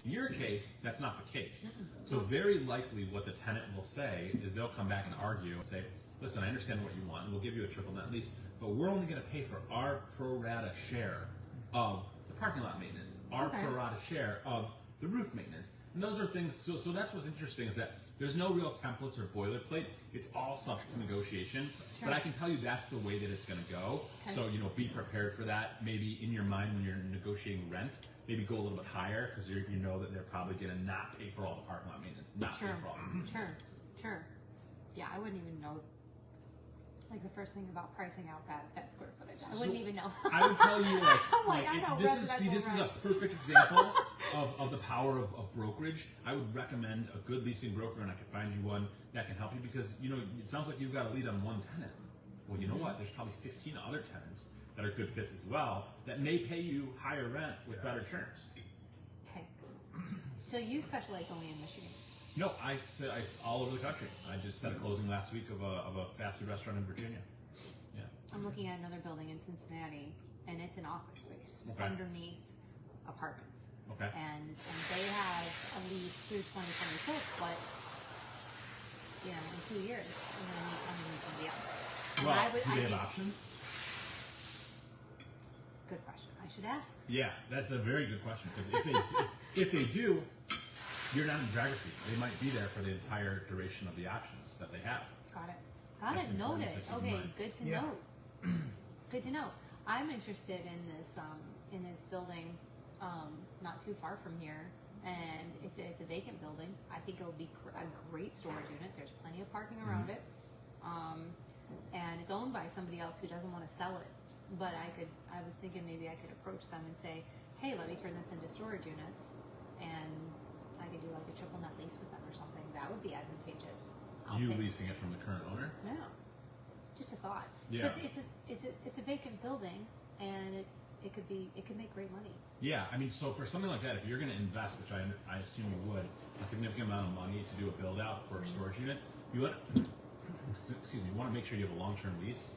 In your case, that's not the case. So very likely what the tenant will say is they'll come back and argue and say, listen, I understand what you want, and we'll give you a triple net lease, but we're only going to pay for our pro rata share of the parking lot maintenance, our pro rata share of the roof maintenance. And those are things, so that's what's interesting is that there's no real templates or boilerplate. It's all subject to negotiation. Sure. But I can tell you that's the way that it's going to go. Okay. So, be prepared for that. Maybe in your mind when you're negotiating rent, maybe go a little bit higher because you know that they're probably going to not pay for all the parking lot maintenance, not pay for all the maintenance. Sure. Yeah, I wouldn't even know. Like the first thing about pricing out that square footage, I wouldn't even know. I would tell you, this is a rents. perfect example of the power of brokerage. I would recommend a good leasing broker, and I could find you one that can help you because it sounds like you've got a lead on one tenant. Well, you know what? There's probably 15 other tenants that are good fits as well that may pay you higher rent with better terms. Okay. So you specialize only in Michigan. No, I all over the country. I just had a closing last week of a fast food restaurant in Virginia. Yeah. I'm looking at another building in Cincinnati, and it's an office space underneath apartments. Okay. And they have a lease through 2026, but in 2 years, I'm going to meet underneath somebody else. Well, do they have options? Good question. I should ask. Yeah, that's a very good question because if they do, you're not in the driver's seat. They might be there for the entire duration of the options that they have. Got it. That's important Noted. to keep in Okay, mind. good to know. Good to know. I'm interested in this building, not too far from here, and it's a vacant building. I think it will be a great storage unit. There's plenty of parking around it, and it's owned by somebody else who doesn't want to sell it. But I was thinking maybe I could approach them and say, hey, let me turn this into storage units, and I could do like a triple net lease with them or something. That would be advantageous. Leasing it from the current owner? No, just a thought. Yeah. But it's a vacant building, and it could make great money. Yeah, I mean, so for something like that, if you're going to invest, which I assume you would, a significant amount of money to do a build out for storage units, you want to make sure you have a long-term lease.